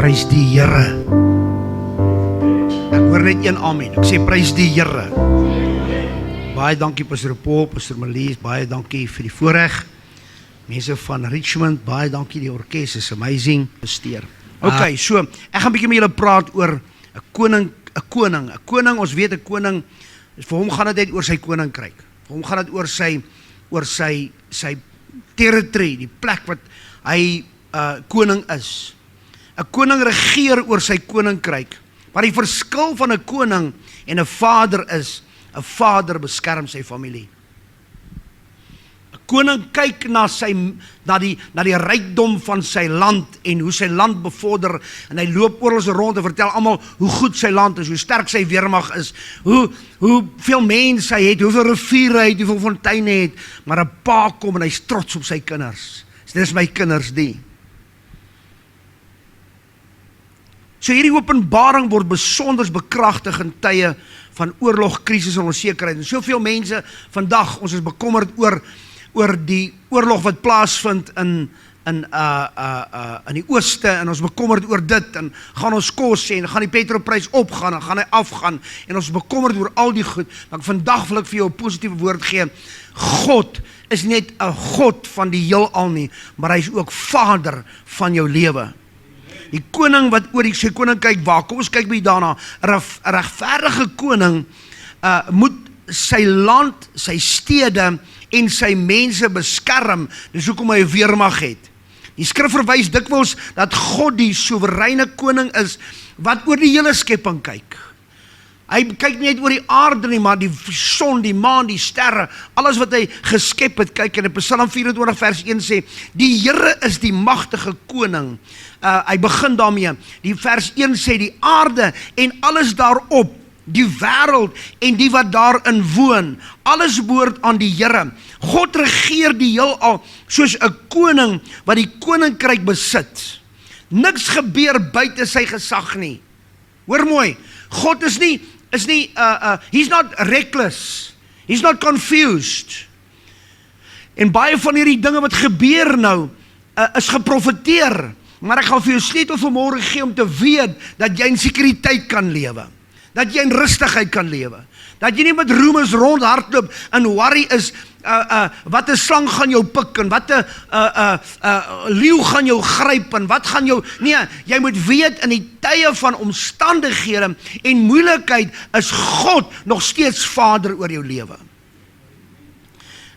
Prys die Here. Ek hoor net een amen. Ek sê prys die Here. Baie dankie Pastor Paul, Pastor Marlies, baie dankie vir die voorreg. Mense van Richmond, baie dankie, die orkes is amazing. Okay, so ek gaan 'n bietjie met julle praat oor 'n koning. Ons weet 'n koning, vir hom gaan dit net oor sy koninkryk. Vir hom gaan dit oor sy territory, die plek wat hy koning is. 'n Koning regeer oor sy koninkryk. Maar die verskil van 'n koning en 'n vader is, 'n vader beskerm sy familie. 'n Koning kyk na die rykdom van sy land en hoe sy land bevorder, en hy loop oral rond en vertel almal hoe goed sy land is, hoe sterk sy weermag is, hoe veel mense hy het, hoeveel riviere hy het, hoeveel fonteine hy het, maar 'n pa kom en hy's trots op sy kinders. Dis my kinders die. So hierdie openbaring word besonder bekragtig in tye van oorlog, krisis en onsekerheid. En soveel mense vandag, ons is bekommerd oor die oorlog wat plaasvind in die ooste, en ons bekommerd oor dit, en gaan ons kos sê, en gaan die petrolprys opgaan, en gaan hy afgaan, en ons bekommerd oor al die goed. Maar vandag wil ek vir jou 'n positiewe woord gee. God is net 'n God van die heelal nie, maar hy is ook Vader van jou lewe. Die koning wat oor sy koninkryk waak, kom ons kyk by daarna. 'n regverdige koning moet sy land, sy stede en sy mense beskerm. Dis hoekom hy 'n weermag het. Die skrif verwys dikwels dat God die soewereine koning is wat oor die hele skepping kyk. Hy kyk nie net oor die aarde nie, maar die son, die maan, die sterre, alles wat hy geskep het. Kyk, in Psalm 24 vers 1 sê, die Here is die magtige koning. Hy begin daarmee. Die vers 1 sê, die aarde en alles daarop, die wêreld en die wat daarin woon, alles behoort aan die Here. God regeer die heelal soos 'n koning wat die koninkryk besit. Niks gebeur buite sy gesag nie. Hoor mooi, God is nie he's not reckless. He's not confused. En baie van hierdie dinge wat gebeur nou, is geprofeteer. Maar ek gaan vir jou sleutel vanmôre gee om te weet dat jy in sekuriteit kan lewe. Dat jy in rustigheid kan lewe. Dat jy nie met roemers rondhardloop en worry is, wat 'n slang gaan jou pik, en wat 'n leeu gaan jou gryp, en wat gaan jou, nee, jy moet weet, in die tye van omstandighede en moeilikheid, is God nog steeds Vader oor jou lewe.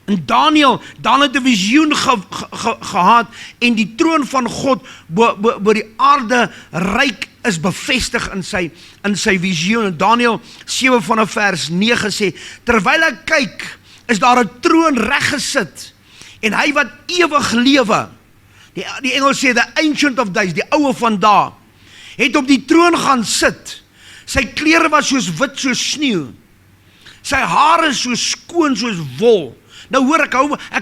En Daniel het 'n visioen gehad, en die troon van God bo die aarde ryk is bevestig in sy visioen. En Daniel 7 vanaf vers 9 sê, terwyl ek kyk, is daar 'n troon reggesit, en hy wat ewig lewe, die Engels sê, the ancient of days, die oue van dae, het op die troon gaan sit. Sy klere was soos wit soos sneeu, sy hare so skoon soos wol. Nou hoor, ek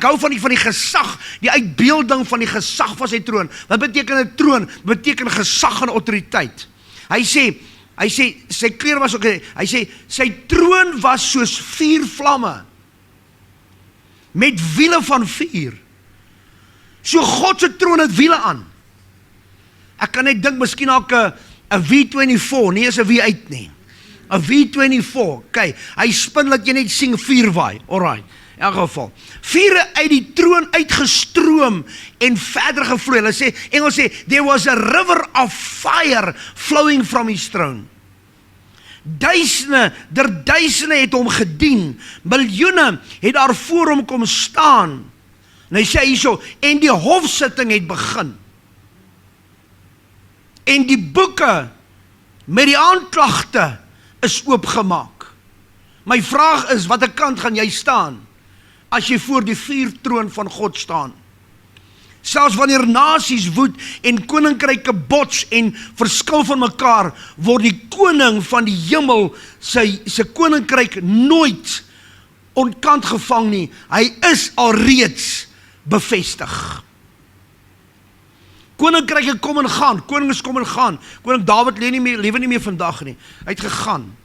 hou van die gesag, die uitbeelding van die gesag van sy troon. Wat beteken 'n troon? Beteken gesag en autoriteit. Hy sê, sy klere was ook, hy sê, sy troon was soos 4 vlamme, met wiele van vuur. So God se troon het wiele aan. Ek kan net dink, miskien ook 'n V24, nie is 'n V8 nie. 'n V24, kyk, hy spin dat jy net sien vuur waai, alright. In elk geval, vure uit die troon uitgestroom en verder gevloei. Hulle sê, Engels sê, there was a river of fire flowing from his throne. Duisende het hom gedien, miljoene het daar voor hom kom staan. En hy sê hierso, en die hofsitting het begin. En die boeke met die aanklagte is oopgemaak. My vraag is, watter kant gaan jy staan as jy voor die vuurtroon van God staan? Selfs wanneer nasies woed en koninkryke bots en verskil van mekaar, word die koning van die hemel sy koninkryk nooit ontkant gevang nie. Hy is alreeds bevestig. Koninkryke kom en gaan, konings kom en gaan. Koning Dawid lewe nie meer vandag nie. Hy het gegaan.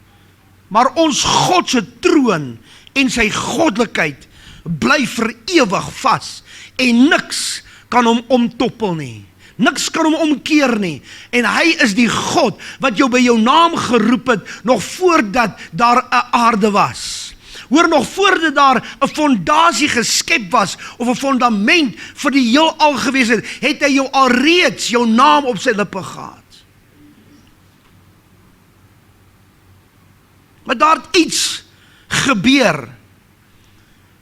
Maar ons God se troon en sy goddelikheid bly vir ewig vas, en niks kan hom omtoppel nie. Niks kan hom omkeer nie. En hy is die God wat jou by jou naam geroep het, nog voordat daar 'n aarde was. Hoor, nog voordat daar 'n fondasie geskep was, of 'n fondament vir die heelal gewees het, het hy jou alreeds jou naam op sy lippe gehad. Maar daar het iets gebeur,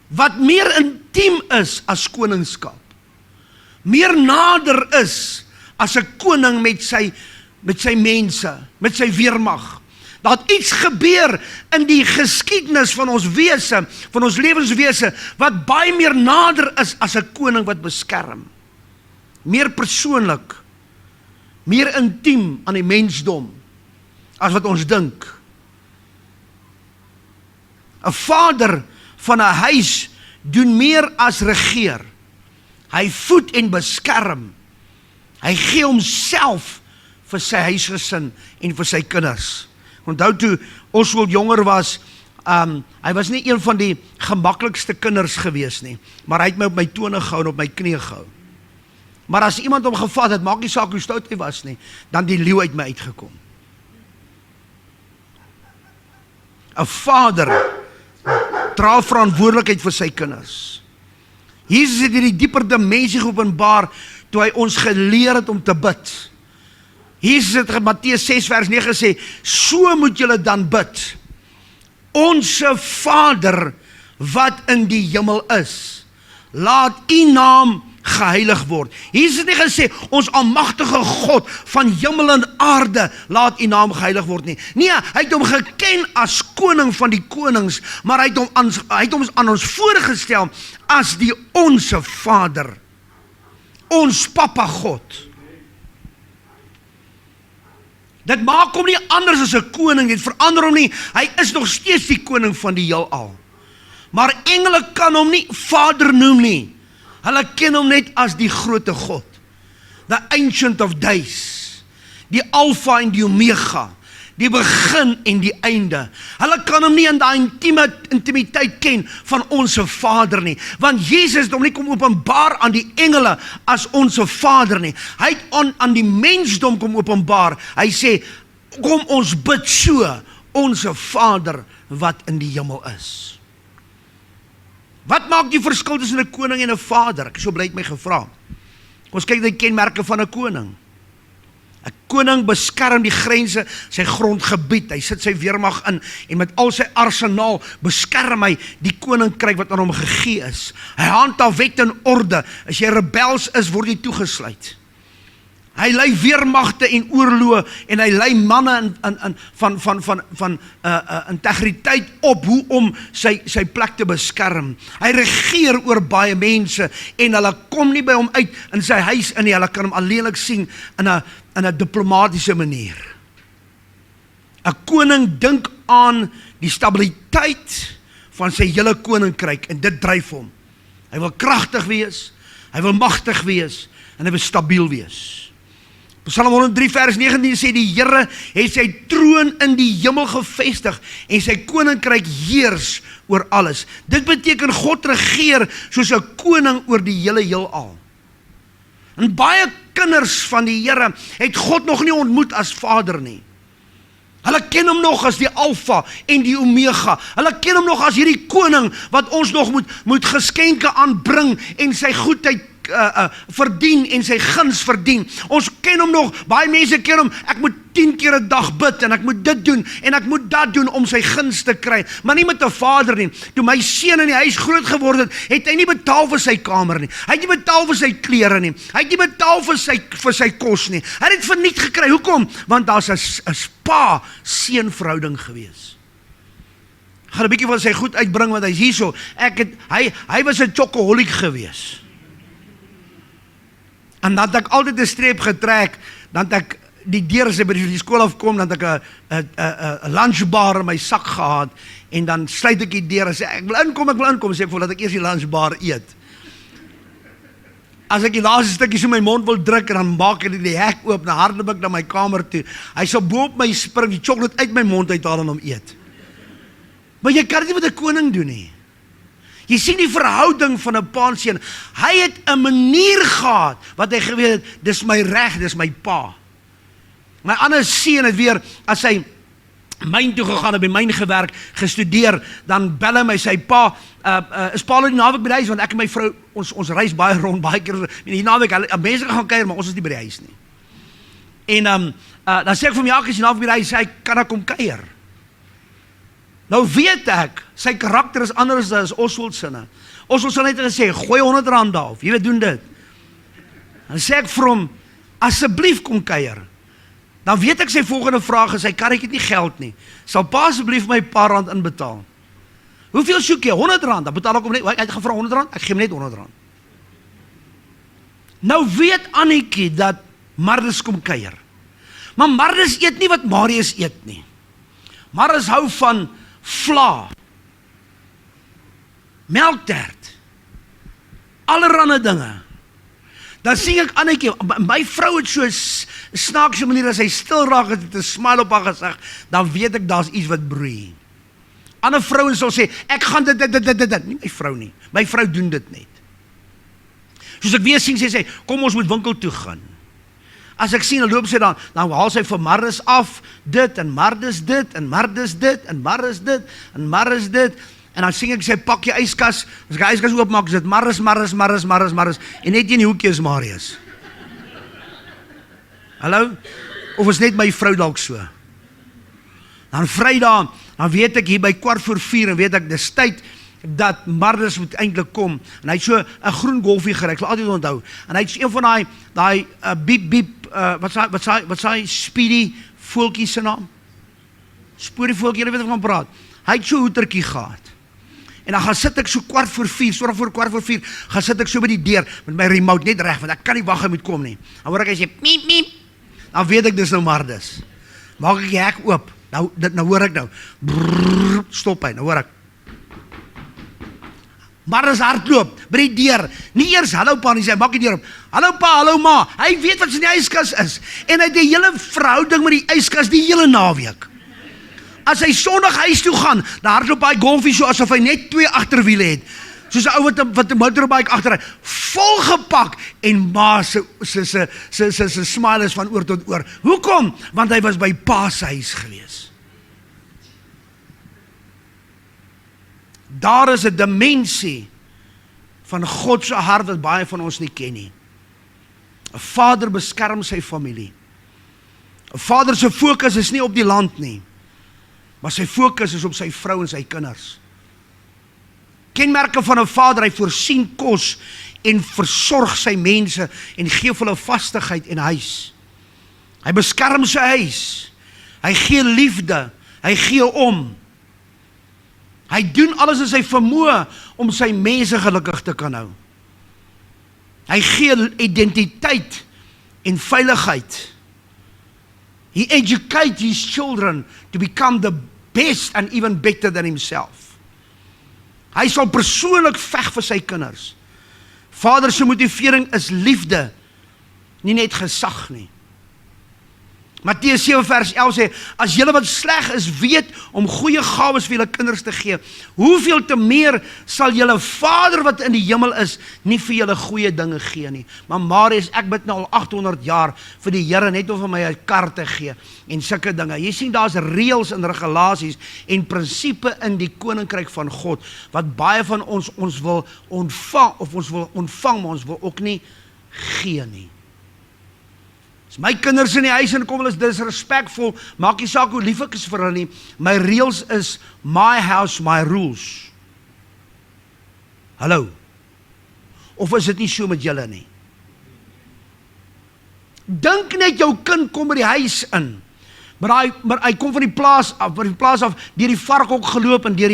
wat meer intiem is as koningskap. Meer nader is as 'n koning met sy mense, met sy weermag. Daar het iets gebeur in die geskiedenis van ons wese, van ons lewenswese, wat baie meer nader is as 'n koning wat beskerm. Meer persoonlik, meer intiem aan die mensdom, as wat ons dink. 'n Vader van 'n huis doen meer as regeer. Hy voed en beskerm. Hy gee homself vir sy huisgesin en vir sy kinders. Onthou toe Oswald jonger was, hy was nie een van die gemaklikste kinders gewees nie, maar hy het my op my tone gehou en op my knie gehou. Maar as iemand hom gevat het, maak nie saak hoe stout hy was nie, dan die leeu uit my uitgekom. 'n Vader dra verantwoordelikheid vir sy kinders. Jesus het hierdie dieper dimensie geopenbaar toe hy ons geleer het om te bid. Jesus het in Matteus 6 vers 9 gesê, so moet julle dan bid. Onse Vader wat in die hemel is, laat u naam geheilig word. Jesus het nie gesê, ons almagtige God van hemel en aarde, laat u naam geheilig word nie. Nee, hy het hom geken as koning van die konings, maar hy het hom aan ons voorgestel as die onse Vader, ons Papa God. Dit maak hom nie anders as 'n koning, dit verander hom nie, hy is nog steeds die koning van die heelal. Maar engele kan hom nie Vader noem nie. Hulle ken hom net as die grote God, the Ancient of Days, die Alpha en die Omega, die begin en die einde. Hulle kan hom nie in daai intimiteit ken van onse Vader nie, want Jesus het hom nie kom openbaar aan die engele as onse Vader nie. Hy het aan die mensdom kom openbaar. Hy sê, kom ons bid so, onse Vader wat in die hemel is. Wat maak die verskil tussen 'n koning en 'n vader? Ek is so bly het my gevra. Ons kyk na die kenmerke van 'n koning. 'n Koning beskerm die grense, sy grondgebied. Hy sit sy weermag in en met al sy arsenaal beskerm hy die koninkryk wat aan hom gegee is. Hy handhaaf wet en orde. As jy rebels is, word jy toegesluit. Hy lei weermagte en oorloë en hy lei manne van integriteit op hoe om sy plek te beskerm. Hy regeer oor baie mense en hulle kom nie by hom uit in sy huis in nie, hulle kan hom alleenlik sien in 'n diplomatische manier. 'n Koning dink aan die stabiliteit van sy hele koninkryk en dit dryf hom. Hy wil kragtig wees, hy wil magtig wees en hy wil stabiel wees. Psalm 103 vers 19 sê die Here het sy troon in die hemel gevestig en sy koninkryk heers oor alles. Dit beteken God regeer soos 'n koning oor die hele heelal. En baie kinders van die Here het God nog nie ontmoet as Vader nie. Hulle ken hom nog as die Alpha en die Omega. Hulle ken hom nog as hierdie koning wat ons nog moet geskenke aanbring en sy goedheid verdien en sy guns verdien. Ons ken hom nog, baie mense ken hom, ek moet 10 keer 'n dag bid en ek moet dit doen en ek moet dat doen om sy guns te kry, maar nie met 'n vader nie. Toe my seun in die huis groot geword het hy nie betaal vir sy kamer nie, hy het nie betaal vir sy klere nie, hy het nie betaal vir sy kos nie, hy het dit verniet gekry. Hoekom? Want daar's 'n pa-seun verhouding gewees. Ek gaan 'n bietjie van sy goed uitbring want hy's hierso. Hy was 'n chocoholic gewees. En dat ek altyd 'n streep getrek, dat ek die deur as ek by die skool afkom, dat ek 'n lunchbar in my sak gehad, en dan sluit ek die deur en sê, ek wil inkom, sê ek voordat ek eers die lunchbar eet. As ek die laaste stukkie so my mond wil druk, en dan maak ek die hek oop, dan hardloop ek na my kamer toe. Hy sal bo op my spring, die chocolate uit my mond uithaal en hom eet. Maar jy kan dit nie met 'n koning doen nie. Jy sien die verhouding van 'n pa en seun. Hy het 'n manier gehad wat hy geweet het, dis my reg, dis my pa. My ander seun het weer, as hy myn toe gegaan het, by myn gewerk, gestudeer, dan bel hy my, sy pa, is pa die naweek by die huis, want ek en my vrou, ons reis baie rond, baie keer, die naweek, mense gaan kuier, maar ons is nie by die huis nie. En dan sê ek vir my, ja, ek is die naweek by die huis, sê hy, kan ek kom kuier? Nou weet ek, sy karakter is anders as Oswald sinne. Oswald sal net gesê, gooi R100 daar, of jy weet, doen dit. Dan sê ek vir hom, asseblief kom kuier. Dan weet ek sy volgende vraag is, hy kan ek het nie geld nie. Sal pa asseblief my paar rand inbetaal? Hoeveel soek jy? R100, dan betaal ek hom net, hy het gevra R100, ek gee hom net R100. Nou weet Annetjie dat Marlus kom kuier. Maar Marlus eet nie wat Marius eet nie. Marlus hou van vla, melktert, allerhande dinge. Dan sien ek Annetjie, my vrou het so 'n snaakse manier, as hy stil raak, het 'n smile op haar gesig, dan weet ek, daar's iets wat broei. Ander vrouens sal sê, ek gaan dit, nie my vrou nie, my vrou doen dit net. Soos ek weer sien, sê sy, kom ons moet winkel toe gaan. As ek sien, dan loop sy dan haal sy vir Marlus af, dit, en Marlus dit, en Marlus dit, en Marlus dit, en Marlus dit, en dan sien ek sy pakkie yskas, as ek die yskas oopmaak, is dit Marlus, en net in die hoekie is Marius. Hallo? Of is net my vrou dalk so? Dan Vrydag, dan weet ek hier by 4:15, en weet ek, dis tyd, dat Marlus moet eintlik kom, en hy het so 'n groen golfie gery, ek sal altyd onthou, en hy het een van daai biep, wat sy Speedy voeltjie se naam? Spoor die voeltjie, jy weet wat ek van praat. Hy het so 'n hoetertjie gehad. En dan gaan sit ek so 4:15, sorg voor 4:15, gaan sit ek so by die deur, met my remote net reg, want ek kan nie wag hy moet kom nie. Dan hoor ek hy sê, miep, miep, dan weet ek dis nou Marlus. Maak ek die hek oop, nou hoor ek nou, brrr, stop hy, nou hoor ek. Marlus hardloop, by die deur, nie eers hallo pa nie, sê, maak die deur op, hallo pa, hallo ma, hy weet wat in die yskas is, en hy het die hele verhouding met die yskas die hele naweek. As hy Sondag huis toe gaan, dan hardloop hy golfie so, asof hy net 2 agterwiele het, soos 'n ou wat 'n motorbike agter hy, volgepak, en ma se smile is van oor tot oor. Hoekom? Want hy was by pa se huis gewees. Daar is 'n dimensie van God se hart wat baie van ons nie ken nie. 'n Vader beskerm sy familie. 'n Vader se fokus is nie op die land nie, maar sy fokus is op sy vrou en sy kinders. Kenmerke van 'n vader, hy voorsien kos en versorg sy mense en gee vir hulle vastigheid en huis. Hy beskerm sy huis. Hy gee liefde. Hy gee om. Hy doen alles in sy vermoë om sy mense gelukkig te kan hou. Hy gee identiteit en veiligheid. He educates his children to become the best and even better than himself. Hy sal persoonlik veg vir sy kinders. Vader se motivering is liefde, nie net gesag nie. Matteus 7 vers 11 sê, as julle wat sleg is weet om goeie gawes vir julle kinders te gee, hoeveel te meer sal julle Vader wat in die hemel is, nie vir julle goeie dinge gee nie. Maar Marius, ek bid nou al 800 jaar vir die Here net om vir my 'n kar te gee en sulke dinge. Jy sien, daar's reëls en regulasies en prinsipe in die koninkryk van God wat baie van ons wil ontvang, of ons wil ontvang, maar ons wil ook nie gee nie. As my kinders in die huis inkom, hulle is disrespekvol, maak nie saak hoe lief ek is vir hulle nie. My reëls is my house, my rules. Hallo. Of is dit nie so met julle nie? Dink net jou kind kom by die huis in, maar hy kom van die plaas af, deur die varkhok geloop en deur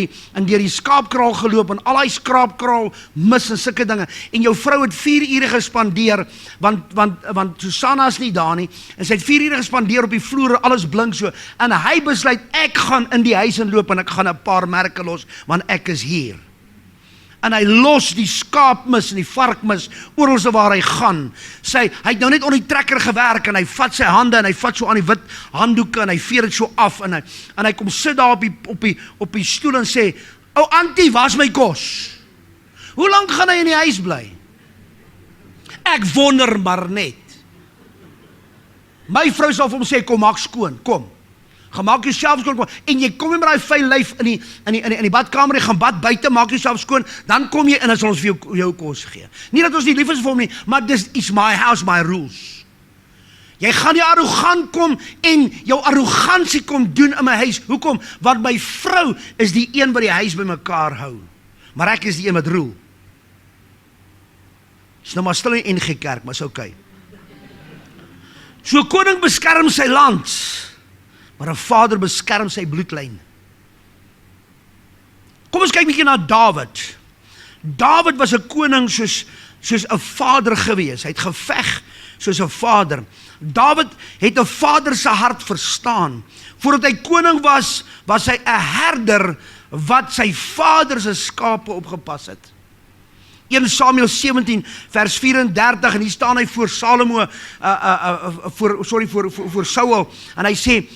die skaapkraal geloop en al hy skaapkraal mis en sulke dinge. En jou vrou het 4 ure gespandeer, want Susanna is nie daar nie, en sy het 4 ure gespandeer op die vloer, alles blink so, en hy besluit, ek gaan in die huis inloop en ek gaan 'n paar merke los, want ek is hier. En hy los die skaapmis en die varkmis oral waar hy gaan. Hy het nou net onder die trekker gewerk en hy vat sy hande en hy vat so aan die wit handdoeke en hy veer dit so af en hy kom sit daar op die stoel en sê, ou auntie, waar's my kos? Hoe lank gaan hy in die huis bly? Ek wonder maar net. My vrou sal vir hom sê, kom maak skoon, kom. Gemaak jouself skoon, kom. En jy kom met daai vuil lyf in die badkamer, jy gaan bad buite, maak jouself skoon, dan kom jy in as ons vir jou kos gee. Nie dat ons nie lief is vir hom nie, maar dis is my house, my rules. Jy gaan nie arrogant kom en jou arrogansie kom doen in my huis. Hoekom? Want my vrou is die een wat die huis by mekaar hou. Maar ek is die een wat roel. Is nou maar stil in NG Kerk, maar is okay. So koning beskerm sy land, maar 'n vader beskerm sy bloedlyn. Kom ons kyk 'n bietjie na Dawid. Dawid was 'n koning soos 'n vader gewees. Hy het geveg soos 'n vader. Dawid het 'n vader se hart verstaan. Voordat hy koning was, was hy 'n herder wat sy vader se skape opgepas het. 1 Samuel 17 vers 34 en hier staan hy voor Salomo, voor Saul, en hy sê,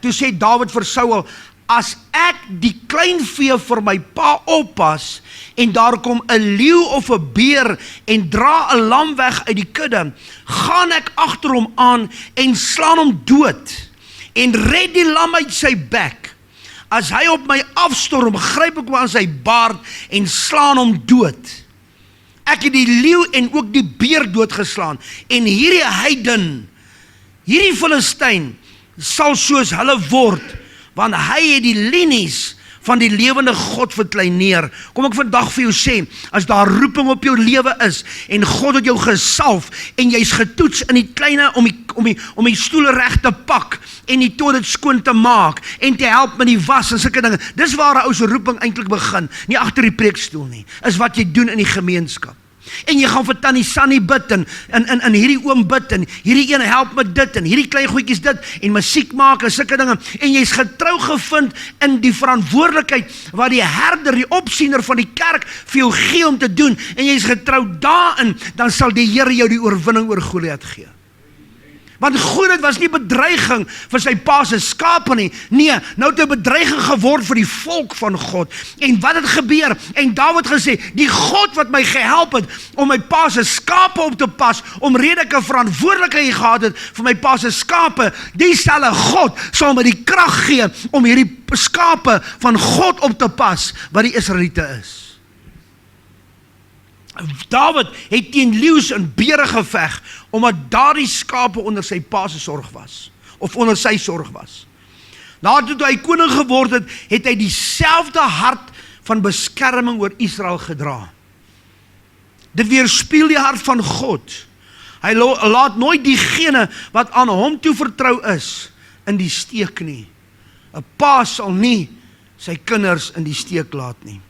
toe sê Dawid vir Saul, as ek die kleinvee vir my pa oppas, en daar kom 'n leeu of 'n beer, en dra 'n lam weg uit die kudde, gaan ek agter hom aan, en slaan hom dood, en red die lam uit sy bek. As hy op my afstorm, gryp ek hom aan sy baard, en slaan hom dood. Ek het die leeu en ook die beer doodgeslaan, en hierdie heiden, hierdie Filistyn, sal soos hulle word, want hy het die linies van die lewende God verkleineer. Kom ek vandag vir jou sê, as daar roeping op jou lewe is, en God het jou gesalf, en jy's getoets in die kleine, om die stoele reg te pak, en die toilet skoon te maak, en te help met die was, en sulke dinge, dis waar 'n ou se roeping eintlik begin, nie agter die preekstoel nie, is wat jy doen in die gemeenskap. En jy gaan vir Tannie Sunny bid, en hierdie oom bid, en hierdie een help met dit, en hierdie klein goedjies dit, en musiek maak, en sulke dinge, en jy's getrou gevind in die verantwoordelikheid, wat die herder, die opsiener van die kerk, vir jou gee om te doen, en jy's getrou daarin, dan sal die Here jou die oorwinning oor Goliat gee. Want Goliat was nie bedreiging vir sy pa se skape nie. Nee, nou het hy bedreiging geword vir die volk van God. En wat het gebeur? En Dawid gesê, die God wat my gehelp het om my pa se skape op te pas, omrede ek 'n verantwoordelikheid gehad het vir my pa se skape, dieselfde God sal my die krag gee om hierdie skape van God op te pas, wat die Israeliete is. Dawid het teen leeu's en bere geveg, omdat daardie skape onder sy pa se sorg was, of onder sy sorg was. Nadat toe hy koning geword het, het hy dieselfde hart van beskerming oor Israel gedra. Dit weerspieël die hart van God. Hy laat nooit diegene wat aan hom toevertrou is, in die steek nie. 'n Pa sal nie sy kinders in die steek laat nie.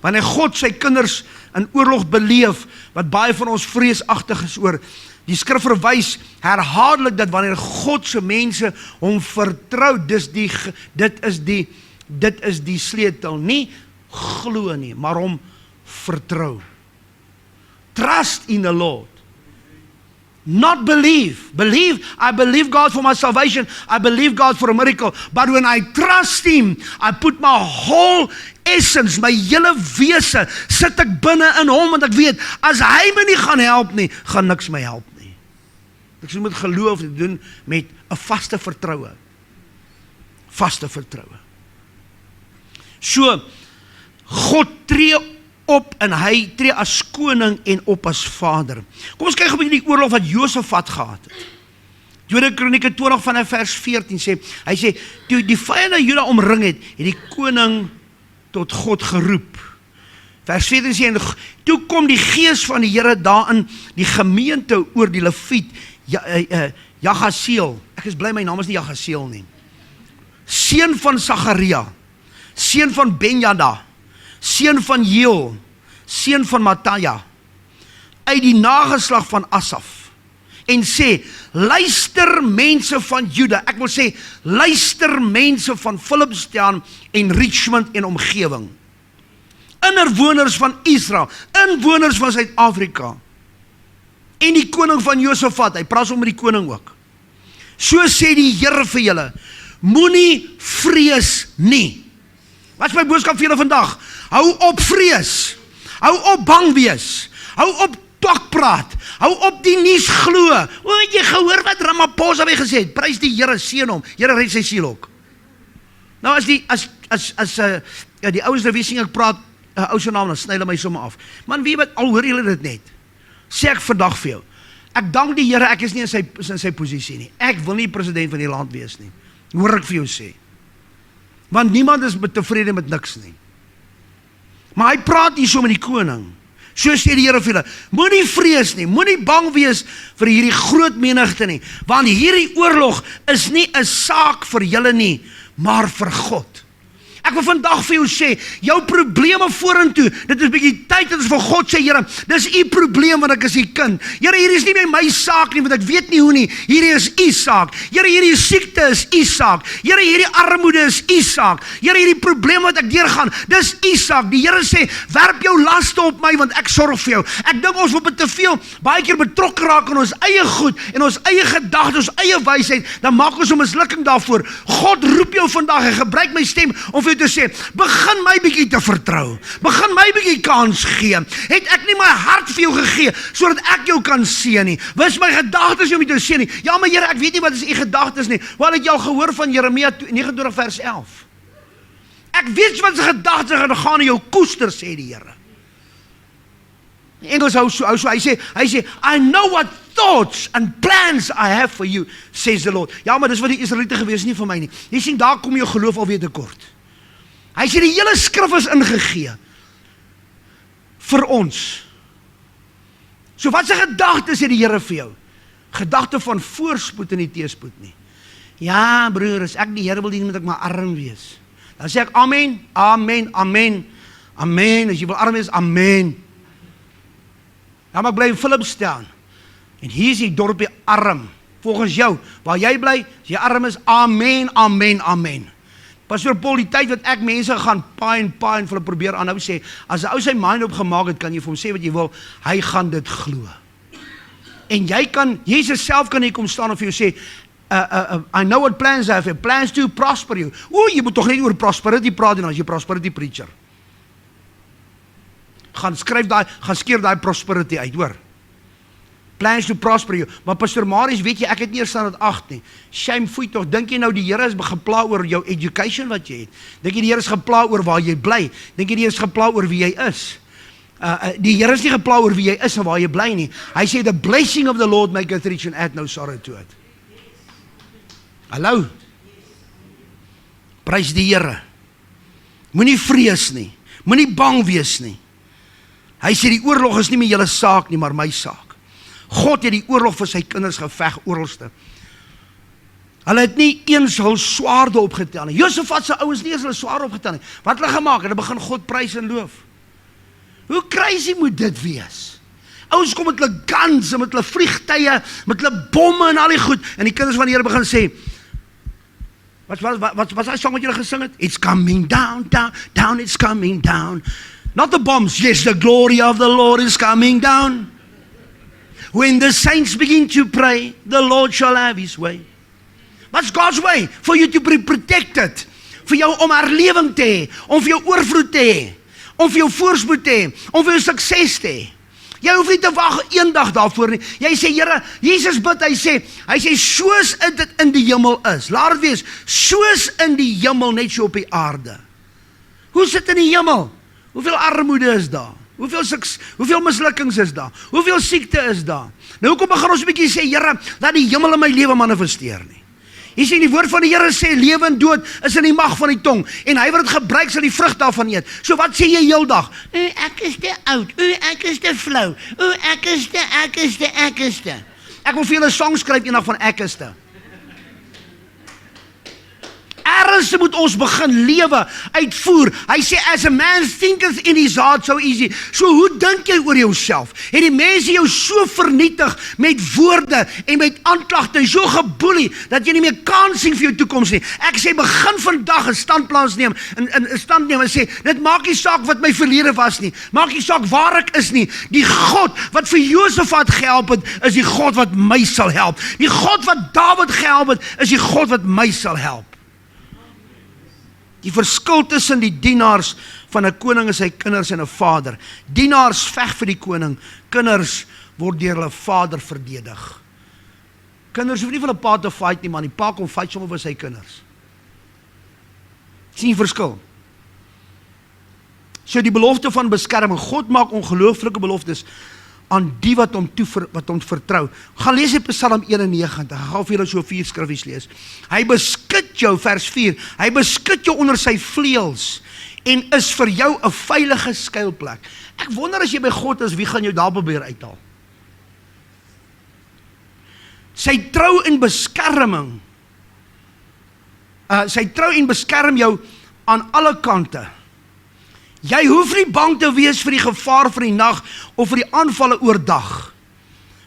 Wanneer God sy kinders in oorlog beleef, wat baie van ons vreesagtig is oor, die skrif verwys herhaaldelik dat wanneer God se mense hom vertrou, dit is die sleutel, nie glo nie, maar hom vertrou. Trust in the Lord. Not believe. I believe God for my salvation. I believe God for a miracle. But when I trust Him, I put my whole essence, my hele wese, sit ek binne in Hom, want ek weet, as Hy my nie gaan help nie, gaan niks my help nie. Ek sê met geloof te doen met 'n vaste vertroue. Vaste vertroue. So, God tree op en hy tree as koning en op as vader. Kom ons kyk 'n bietjie die oorlog wat Josafat gehad het. 2 Kronieke 20 vanaf vers 14 sê, hy sê, toe die vyande Juda omring het die koning tot God geroep. Vers 14 sê, en toe kom die gees van die Here daarin die gemeente oor die Leviet, Jagasiel. Ek is bly my naam is nie Jagasiel nie. Seun van Sagaria, seun van Benjada, seun van Jeel, seun van Mataja, uit die nageslag van Asaf, en sê, luister mense van Juda, ek wil sê, luister mense van Philipston en Richmond en omgewing, inwoners van Israel, inwoners van Suid-Afrika, en die koning van Josafat, hy praat om met die koning ook, so sê die Here vir julle, moenie vrees nie. Wat is my boodskap vir julle vandag? Hou op vrees. Hou op bang wees. Hou op twak praat. Hou op die nuus glo. Het jy gehoor wat Ramaphosa weer gesê het? Prys die Here, seën hom. Here red sy siel ook. Nou as die ouens nou weer sien ek praat, ou se naam, dan sny hulle my sommer af. Man, wie wat, al hoor julle dit net. Sê ek vandag vir jou. Ek dank die Here, ek is nie in sy posisie nie. Ek wil nie president van die land wees nie. Hoor ek vir jou sê. Want niemand is tevrede met niks nie. Maar hy praat hier so met die koning. So sê die Here vir julle, moenie vrees nie, moenie bang wees vir hierdie groot menigte nie, want hierdie oorlog is nie 'n saak vir julle nie, maar vir God. Ek wil vandag vir jou sê, jou probleme vorentoe, dit is bietjie tyd, dit is vir God sê, Here, dis u probleem, want ek is u kind. Here, hierdie is nie meer my saak nie, want ek weet nie hoe nie, hierdie is u saak. Here, hierdie siekte is u saak. Here, hierdie armoede is u saak. Here, hierdie probleem wat ek deurgaan, dis u saak. Die Here sê, werp jou laste op my, want ek sorg vir jou. Ek dink ons word te veel, baie keer betrokke raak in ons eie goed, en ons eie gedagtes, ons eie wysheid, dan maak ons 'n mislukking daarvoor. God roep jou vandag, en gebruik my stem, om vir jou te sê, begin my bietjie te vertrou, begin my bietjie kans gee, het ek nie my hart vir jou gegee, sodat ek jou kan seën nie, was my gedagtes om jou te seën nie, ja maar Here, ek weet nie wat is u gedagtes nie, wat het jy al gehoor van Jeremia 29 vers 11, ek weet wat sy gedagtes gaan in jou koester, sê die Here. Engels hou so, hy sê, I know what thoughts and plans I have for you, says the Lord. Ja, maar dis wat die Israeliete gewees, nie vir my nie. Jy sien, daar kom jou geloof alweer tekort. Hy sê, die hele skrif is ingegee vir ons. So wat sy gedagtes het die Here vir jou? Gedagte van voorspoed en nie teëspoed nie. Ja, broer, as ek die Here wil dien, moet ek maar arm wees. Dan sê ek, amen, amen, amen, amen, as jy wil arm wees, amen. Ja, maar ek bly in Philipstown, en hier is die dorpie arm, volgens jou, waar jy bly, as jy arm is, amen, amen, amen. Pastor Paul, die tyd wat ek mense gaan paai en vir hulle probeer aanhou sê, as 'n ou sy mind opgemaak het, kan jy vir hom sê wat jy wil, hy gaan dit glo. En jy kan, Jesus self kan hier kom staan en vir jou sê, I know what plans I have, plans to prosper you. Jy moet toch net oor prosperity praat, en as jy prosperity preacher. Gaan skeer daai prosperity uit, hoor. Plans to prosper you. Maar Pastor Marius, weet jy, ek het nie eers aan dit 8 nie. Shame foei toch, dink jy nou die Here is gepla oor jou education wat jy het? Dink jy die Here is gepla oor waar jy bly? Dink jy die Here is gepla oor wie jy is? Die Here is nie gepla oor wie jy is en waar jy bly nie. Hy sê, the blessing of the Lord maketh rich and add no sorrow to it. Hallo? Prys die Here. Moenie vrees nie. Moenie bang wees nie. Hy sê, die oorlog is nie meer julle saak nie, maar my saak. God het die oorlog vir sy kinders geveg oralste. Hulle het nie eens hul swaarde opgetel nie. Josafat se ouens nie eens hulle swaarde opgetel nie. Wat hulle gemaak? Hulle begin God prys en loof. Hoe crazy moet dit wees? Ouens kom met hulle guns, met hulle vliegtuie, met hulle bomme en al die goed, en die kinders van die Here begin sê, wat is die song wat julle gesing het? It's coming down, down, down, it's coming down. Not the bombs, yes, the glory of the Lord is coming down. When the saints begin to pray, the Lord shall have his way. What's God's way? For you to be protected. Vir jou om herlewing te hê, om vir jou oorvloed te hê, om vir jou voorspoed te hê, om vir jou sukses te hê. Jy hoef nie te wag eendag daarvoor nie. Jy sê, Here, Jesus bid, hy sê, soos dit in die hemel is. Laat dit wees, soos in die hemel, net so op die aarde. Hoe sit in die hemel? Hoeveel armoede is daar? Hoeveel mislukkings is daar? Hoeveel siekte is daar? Nou hoekom begin ons 'n bietjie sê, Here, laat die hemel in my lewe manifesteer nie? Jy sien, die woord van die Here sê, lewe en dood is in die mag van die tong, en hy wat dit gebruik sal die vrug daarvan eet. So wat sê jy heeldag? Ek is te oud, ek is te flou, ek is te. Ek wil vir julle 'n song skryf eendag van ek is te. Ergens moet ons begin lewe, uitvoer. Hy sê, as a man thinketh in his heart, so easy. So hoe dink jy oor jouself? Het die mense jou so vernietig met woorde en met aanklagte, so geboelie, dat jy nie meer kans sien vir jou toekoms nie. Ek sê, begin vandag 'n standplaas neem, en stand neem en sê, dit maak nie saak wat my verlede was nie, maak nie saak waar ek is nie. Die God wat vir Josafat gehelp het, is die God wat my sal help. Die God wat Dawid gehelp het, is die God wat my sal help. Die verskil tussen die dienaars van 'n koning en sy kinders en 'n vader. Dienaars veg vir die koning, kinders word deur hulle vader verdedig. Kinders hoef nie vir hulle pa te fight nie, maar die pa kom fight sommer vir sy kinders. Sien die verskil? So die belofte van beskerming, God maak ongelooflike beloftes aan die wat hom vertrou. Gaan lees in Psalm 91, ek gaan vir julle so 4 skriffies lees. Hy beskut jou, vers 4, hy beskut jou onder sy vleuels en is vir jou 'n veilige skuilplek. Ek wonder as jy by God is, wie gaan jou daar probeer uithaal? Sy trou en beskerming, sy trou en beskerm jou aan alle kante. Jy hoef nie bang te wees vir die gevaar van die nag of vir die aanvalle oordag,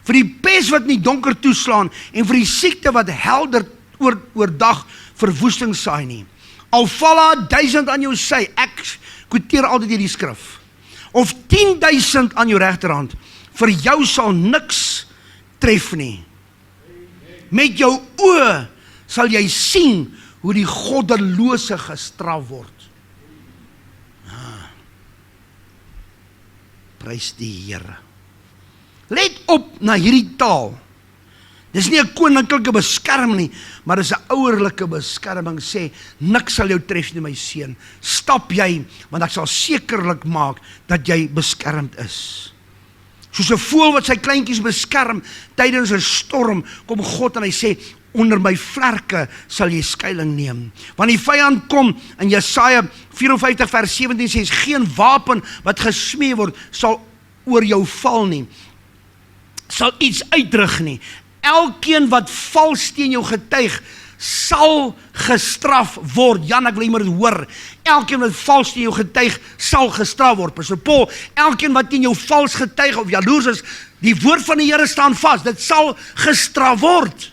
vir die pes wat in die donker toeslaan en vir die siekte wat helder oordag verwoesting saai nie. Al val daar 1000 aan jou sy, ek quoteer altyd hierdie skrif, of 10.000 aan jou regterhand, vir jou sal niks tref nie. Met jou oë sal jy sien hoe die goddelose gestraf word. Prys die Here. Let op na hierdie taal. Dis nie 'n koninklike beskerming nie, maar dis 'n ouerlike beskerming. Sê, niks sal jou tref nie, my seun. Stap jy, want ek sal sekerlik maak dat jy beskermd is. Soos 'n voël wat sy kleintjies beskerm tydens 'n storm, kom God en hy sê, onder my vlerke sal jy skuiling neem. Want die vyand kom, in Jesaja 54 vers 17 sê, geen wapen wat gesmee word, sal oor jou val nie, sal iets uitdruk nie. Elkeen wat vals teen jou getuig, sal gestraf word. Jan, ek wil jy maar dit hoor. Elkeen wat vals teen jou getuig, sal gestraf word. Pastor Paul, elkeen wat teen jou vals getuig of jaloers is, die woord van die Here staan vas, dit sal gestraf word.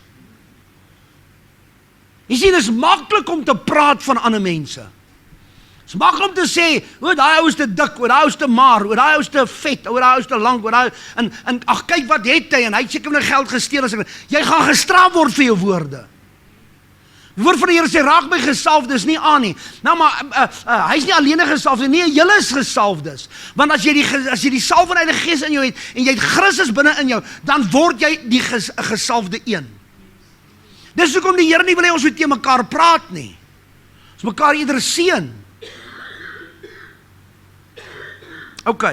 Jy sien, dit is maklik om te praat van ander mense. Het is maklik om te sê, o, daai ou is te dik, o, daai ou is te maar, o, daai ou is te vet, o, daai ou is te lank, o, daai, en ag, kyk wat het hy, en hy het seker my geld gesteel, jy gaan gestraf word vir jou woorde. Die woord van die Here sê, raak my gesalfdes nie aan nie. Nou maar, hy is nie alleen gesalfdes, nee, julle is gesalfdes. Want as jy die salf van die Heilige Gees in jou het, en jy het Christus binne in jou, dan word jy die gesalfde een. Dis hoekom die Here nie wil hê ons moet teen mekaar praat nie. Ons mekaar eerder seën. OK.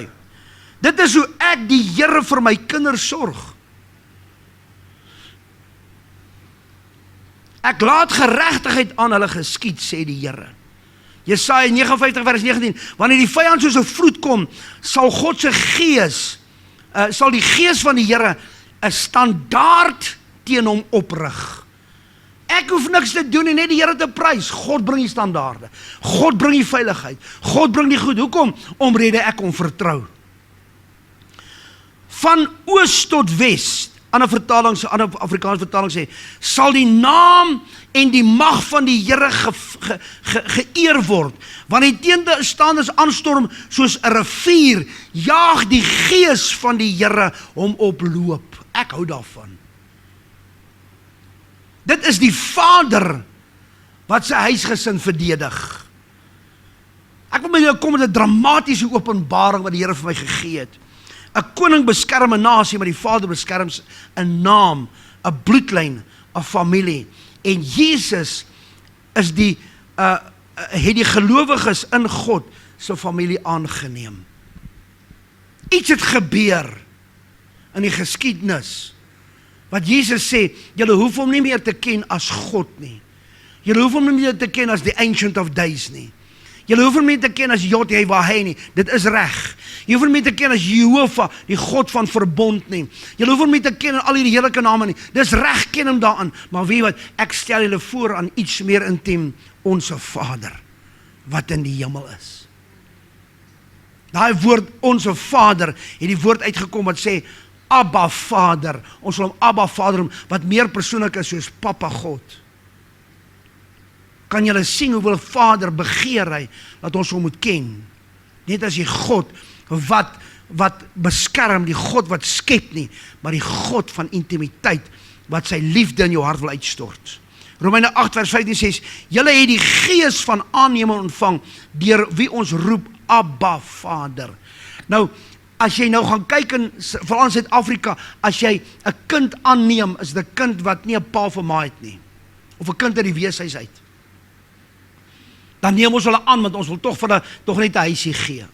Dit is hoe ek die Here vir my kinders sorg. Ek laat geregtigheid aan hulle geskied, sê die Here. Jesaja 59 vers 19, wanneer die vyand soos 'n vloed kom, sal God se gees, sal die gees van die Here 'n standaard teen hom oprig. Ek hoef niks te doen en net die Here te prys. God bring die standaarde. God bring die veiligheid. God bring die goed. Hoekom? Omrede ek hom vertrou. Van oos tot wes, ander Afrikaanse vertaling sê, sal die naam en die mag van die Here geëer word. Want die teenstanders aanstorm soos 'n rivier, jaag die gees van die Here hom oploop. Ek hou daarvan. Dit is die Vader wat sy huisgesin verdedig. Ek wil met julle kom met 'n dramatiese openbaring wat die Here vir my gegee het. 'n Koning beskerm 'n nasie, maar die Vader beskerm 'n naam, 'n bloedlyn, 'n familie. En Jesus is het die gelowiges in God se familie aangeneem. Iets het gebeur in die geskiedenis, wat Jesus sê, julle hoef hom nie meer te ken as God nie. Julle hoef hom nie meer te ken as die Ancient of Days nie. Julle hoef hom nie te ken as Yod-Heh-Wah-Heh nie. Dit is reg. Jy hoef hom nie te ken as Jehovah, die God van verbond nie. Julle hoef hom nie te ken in al hierdie heerlike name nie. Dis reg, ken hom daarin. Maar weet wat, ek stel julle voor aan iets meer intiem, onsse Vader, wat in die hemel is. Daai woord, onsse Vader, het die woord uitgekom wat sê, Abba Vader, ons wil hom Abba Vader noem, wat meer persoonlik is soos Papa God. Kan julle sien hoeveel Vader begeer hy, dat ons hom moet ken, net as die God wat beskerm, die God wat skep nie, maar die God van intimiteit, wat sy liefde in jou hart wil uitstort. Romeine 8 vers 15 sê, julle het die gees van aanneming ontvang, deur wie ons roep, Abba Vader. Nou, as jy nou gaan kyk in, veral in Suid-Afrika, as jy 'n kind aanneem, is dit 'n kind wat nie 'n pa vir ma het nie, of 'n kind uit die weeshuis uit. Dan neem ons hulle aan, want ons wil tog net 'n huisie gee.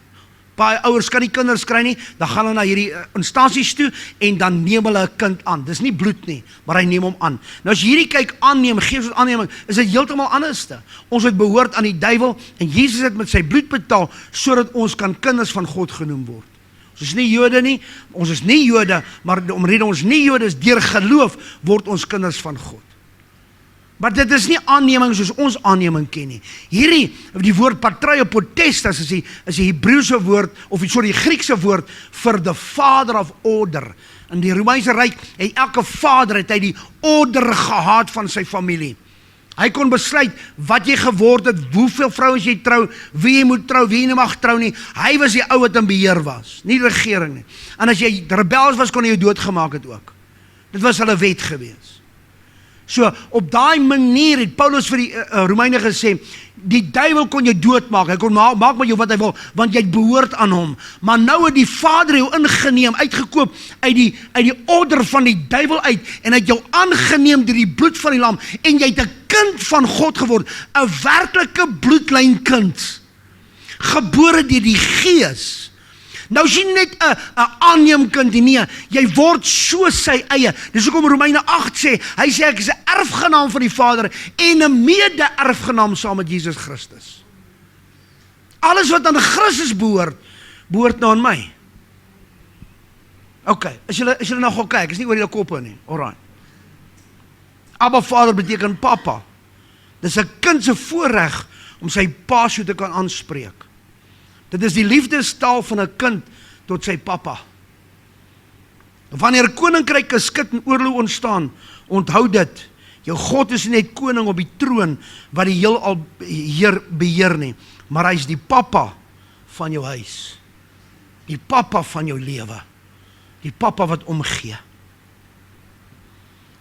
Baie ouers kan nie kinders kry nie, dan gaan hulle na hierdie instansies toe, en dan neem hulle 'n kind aan. Dis nie bloed nie, maar hy neem hom aan. Nou as hierdie kyk aanneem, gees wat aanneming, is dit heeltemal anderste. Ons het behoort aan die duiwel, en Jesus het met sy bloed betaal, sodat ons kan kinders van God genoem word. Ons is nie Jode nie, ons is nie Jode, maar omdat ons nie Jode is, deur geloof word ons kinders van God. Maar dit is nie aanneming soos ons aanneming ken nie. Die woord patria potestas is die Hebreëse woord, of die Griekse woord vir the father of order. In die Romeinse Ryk het elke vader het hy die order gehad van sy familie. Hy kon besluit wat jy geword het, hoeveel vrouens jy trou, wie jy moet trou, wie jy nie mag trou nie. Hy was die ou wat in beheer was, nie die regering nie. En as jy rebels was, kon jy jou doodgemaak het ook. Dit was hulle wet gewees. So, op daai manier het Paulus vir die Romeine gesê, die duiwel kon jy doodmaak, hy kon maak met jou wat hy wil, want jy behoort aan hom. Maar nou het die Vader jou ingeneem, uitgekoop uit die order van die duiwel uit, en het jou aangeneem deur die bloed van die lam, en jy het 'n kind van God geword, 'n werklike bloedlynkind, gebore deur die Gees. Nou is jy net 'n aanneemkind nie, jy word so sy eie. Dis hoekom Romeine 8 sê, hy sê ek is 'n erfgenaam van die Vader en 'n mede-erfgenaam saam met Jesus Christus. Alles wat aan Christus behoort nou aan my. Ok, as julle nou gaan kyk, is nie oor julle koppe nie, alright. Abba Vader beteken papa. Dis 'n kind se voorreg om sy pa so te kan aanspreek. Dit is die liefdestaal van 'n kind tot sy papa. Wanneer koninkryke skit en oorlog ontstaan, onthou dit, jou God is nie net koning op die troon wat die heelal beheer nie, maar hy is die papa van jou huis. Die papa van jou lewe. Die papa wat omgee.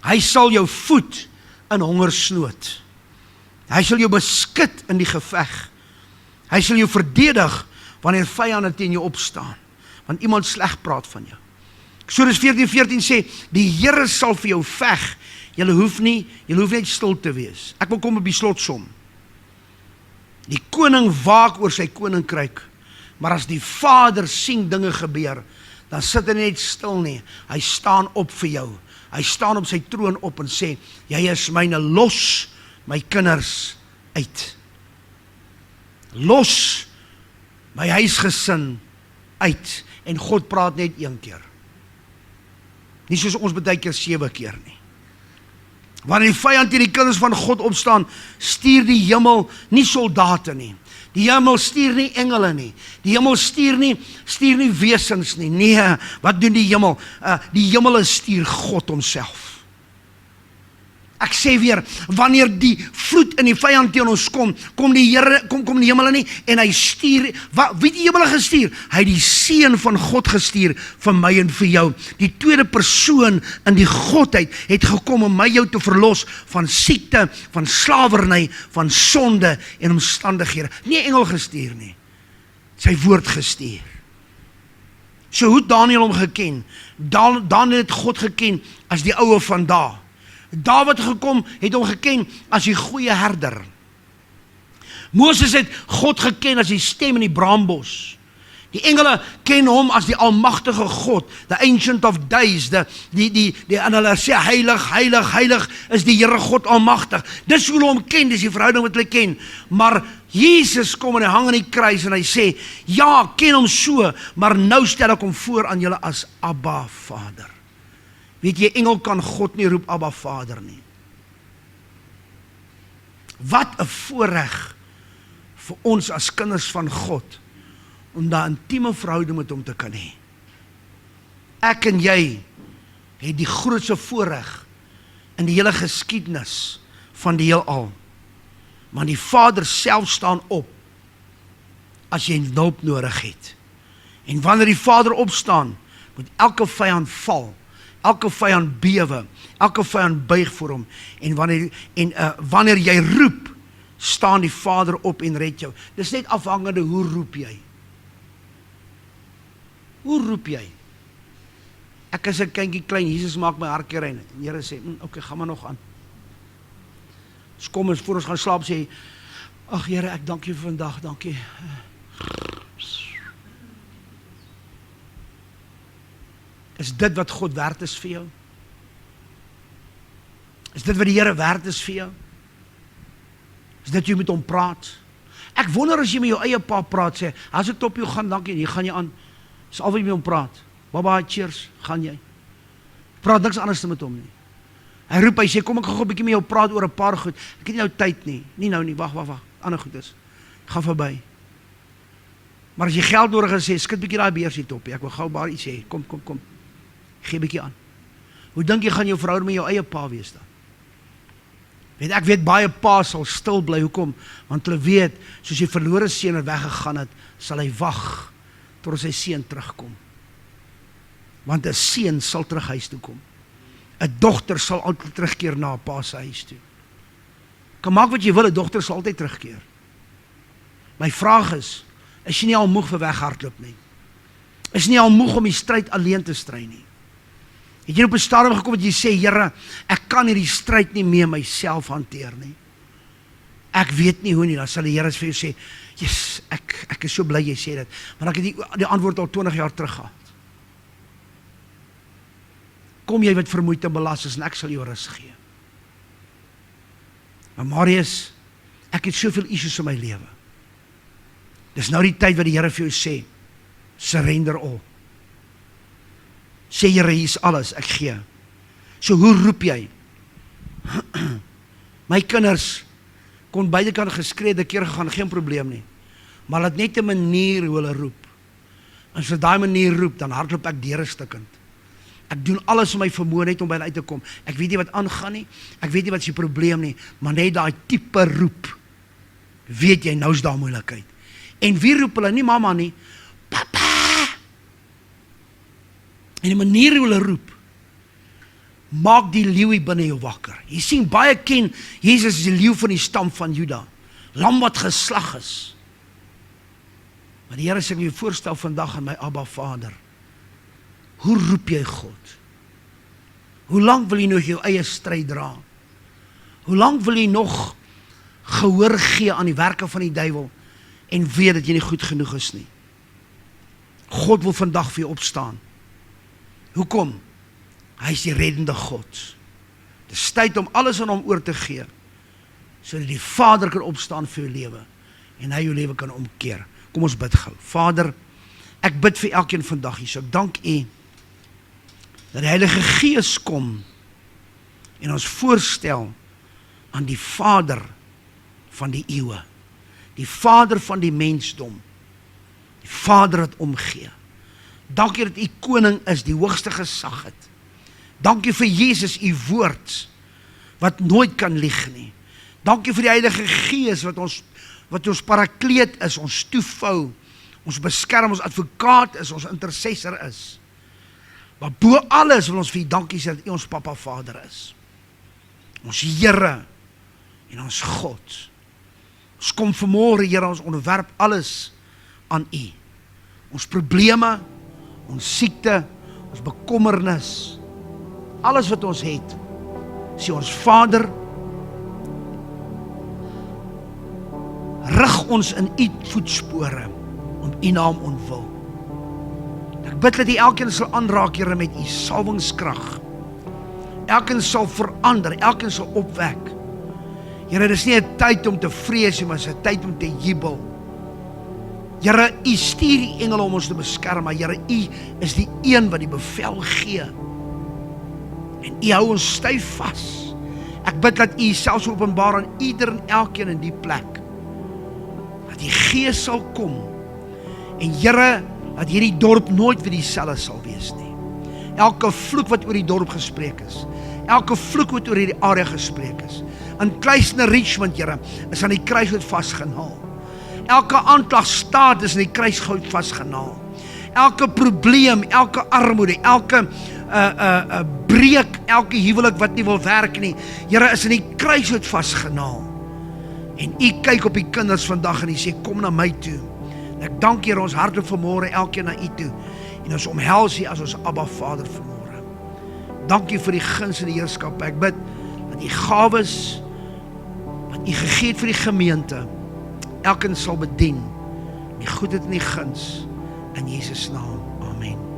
Hy sal jou voed in hongersnood. Hy sal jou beskut in die geveg. Hy sal jou verdedig wanneer vyande teen jou opstaan, want iemand sleg praat van jou. Eksodus 14:14 sê, die Here sal vir jou veg, julle hoef net stil te wees. Ek wil kom op die slotsom. Die koning waak oor sy koninkryk, maar as die Vader sien dinge gebeur, dan sit hy net stil nie, hy staan op vir jou, hy staan op sy troon op en sê, jy is myne, los my kinders uit. Los my huisgesin uit, en God praat net een keer. Nie soos ons baie keer 7 keer nie. Wanneer die vyand teen die kinders van God opstaan, stuur die hemel nie soldate nie. Die hemel stuur nie engele nie. Die hemel stuur nie wesens nie. Nee, wat doen die hemel? Die hemel stuur God homself. Ek sê weer, wanneer die vloed in die vyand teen ons kom die Here, kom die hemel nie, en hy stuur, wie die hemel gestuur? Hy het die seun van God gestuur, vir my en vir jou. Die tweede persoon in die Godheid, het gekom om my jou te verlos, van siekte, van slawerny, van sonde, en omstandighede. Nie engel gestuur nie, sy woord gestuur. So hoe Daniel hom geken? Daniel het God geken, as die oue van daar. Dawid gekom, het hom geken as die goeie herder. Moses het God geken as die stem in die braambos. Die engele ken hom as die almagtige God, the ancient of days, en hulle sê, heilig, heilig, heilig is die Here God almagtig. Dis hoe hulle hom ken, dis die verhouding wat hulle ken. Maar Jesus kom en hy hang aan die kruis en hy sê, ja, ken hom so, maar nou stel ek hom voor aan julle as Abba Vader. Weet jy, engel kan God nie roep Abba Vader nie. Wat 'n voorreg vir ons as kinders van God, om daai intieme verhouding met hom te kan hê. Ek en jy het die grootste voorreg in die hele geskiedenis van die heelal. Maar die Vader self staan op as jy hulp nodig het. En wanneer die Vader opstaan, moet elke vyand val Elke vyand bewe, elke vyand buig voor hom. En wanneer jy roep, staan die Vader op en red jou. Dis net afhangende, hoe roep jy? Hoe roep jy? Ek is 'n kindjie klein, Jesus maak my hart rein. En die Here sê, okay, gaan maar nog aan. Dus kom ons voor ons gaan slaap, sê, ag Here, ek dank U vir vandag, dankie. Is dit wat God werd is vir jou? Is dit wat die Here werd is vir jou? Is dit jy met hom praat? Ek wonder as jy met jou eie pa praat, sê, as ek op jou gaan, dankie, hier gaan jy aan. Dis al wat jy met hom praat. Baba, cheers, gaan jy. Praat niks anders met hom nie. Hy roep, hy sê, kom ek gaan 'n bietjie met jou praat oor 'n paar goed. Ek het nie nou tyd nie. Nie nou nie, wag. Ander goed is. Ek gaan verby. Maar as jy geld nodig het, sê, skit bietjie daai beursie toppie. Ek wil gou maar iets sê. Kom. Gee bietjie aan. Hoe dink jy gaan jou verhouding met jou eie pa wees dan? Ek weet baie pa's sal stil bly. Hoekom? Want hulle weet, soos die verlore seun weggegaan het, sal hy wag tot sy seun terugkom. Want 'n seun sal terug huis toe kom. 'n Dogter sal altyd terugkeer na 'n pa se huis toe. Kan maak wat jy wil, 'n dogter sal altyd terugkeer. My vraag is jy nie al moeg vir weghardloop nie? Is nie al moeg om die stryd alleen te stry nie? Het jy op 'n stadium gekom wat jy sê, Here, ek kan hierdie stryd nie meer myself hanteer nie. Ek weet nie hoe nie, dan sal die Here vir jou sê, yes, ek is so bly jy sê dit, want ek het die antwoord al 20 jaar terug gehad. Kom jy wat vermoeid en belas is, en ek sal jou rus gee. Maar Marius, ek het soveel issues in my lewe. Dis nou die tyd wat die Here vir jou sê, surrender all. Sê Here, hier is alles, ek gee. So hoe roep jy? My kinders kon beide kant geskree, die keer gegaan, geen probleem nie. Maar dit net 'n manier hoe hulle roep. En as hulle daai manier roep, dan hardloop ek deure stukkend. Ek doen alles om my vermoë net om by hulle uit te kom. Ek weet nie wat aangaan nie, ek weet nie wat is die probleem nie, maar net daai tipe roep, weet jy, nou is daar moeilikheid. En wie roep hulle? Nie mamma nie, papa! En die manier hoe hulle roep, maak die leeuwie binne jou wakker. Jy sien, baie ken, Jesus is die leeu van die stam van Juda, lam wat geslag is. Maar die Here sê, ek wil jou voorstel vandag aan my Abba Vader, hoe roep jy God? Hoe lang wil jy nog jou eie stryd dra? Hoe lang wil jy nog gehoor gee aan die werke van die duiwel en weet dat jy nie goed genoeg is nie? God wil vandag vir jou opstaan. Hoekom? Hy is die reddende God. Dit is tyd om alles aan hom oor te gee, sodat die Vader kan opstaan vir jou lewe en hy jou lewe kan omkeer. Kom ons bid gou. Vader, ek bid vir elkeen vandag hier, so ek dank U dat die Heilige Gees kom en ons voorstel aan die Vader van die eeue, die Vader van die mensdom, die Vader wat omgee. Dankie dat U koning is, die hoogste gesag het. Dankie vir Jesus, U woord, wat nooit kan lieg nie. Dankie vir die Heilige Gees wat ons parakleet is, ons toevou, ons beskerm, ons advokaat is, ons intercessor is. Maar bo alles wil ons vir U dankie sê dat U ons Papa Vader is. Ons Here en ons God. Ons kom vanmôre, Here, ons onderwerp alles aan U. Ons probleme, ons siekte, ons bekommernis, alles wat ons het, sê ons Vader, rig ons in U voetspore om U naam ontwil. Ek bid dat U elkeen sal aanraak, Here, met U salwingskrag. Elkeen sal verander, elkeen sal opwek. Here, dit is nie 'n tyd om te vrees nie, maar dit is 'n tyd om te jubel. Here, U stuur die engele om ons te beskerm, maar Here, U is die een wat die bevel gee. En U hou ons styf vas. Ek bid dat U selfs openbaar aan ieder en elkeen in die plek. Dat die Gees sal kom. En Here, dat hierdie dorp nooit weer dieselfde sal wees nie. Elke vloek wat oor die dorp gespreek is, elke vloek wat oor hierdie area gespreek is, in Kluisner Richmond, Here, is aan die kruishout vasgenaal. Elke aanklag staat is aan die kruishout vasgenaal. elke probleem, elke armoede, elke breek, elke huwelik wat nie wil werk nie. Here, is in die kruishout vasgenaal. En U kyk op die kinders vandag en U sê, kom na my toe. En ek dank Here, ons hart vanmôre elkeen na U toe. En ons omhels U as ons Abba Vader vanmôre. Dankie vir die guns en die heerskap. Ek bid dat die gawes wat U gegee het vir die gemeente, elkeen sal bedien. Die goedheid en die guns in Jesus naam. Amen.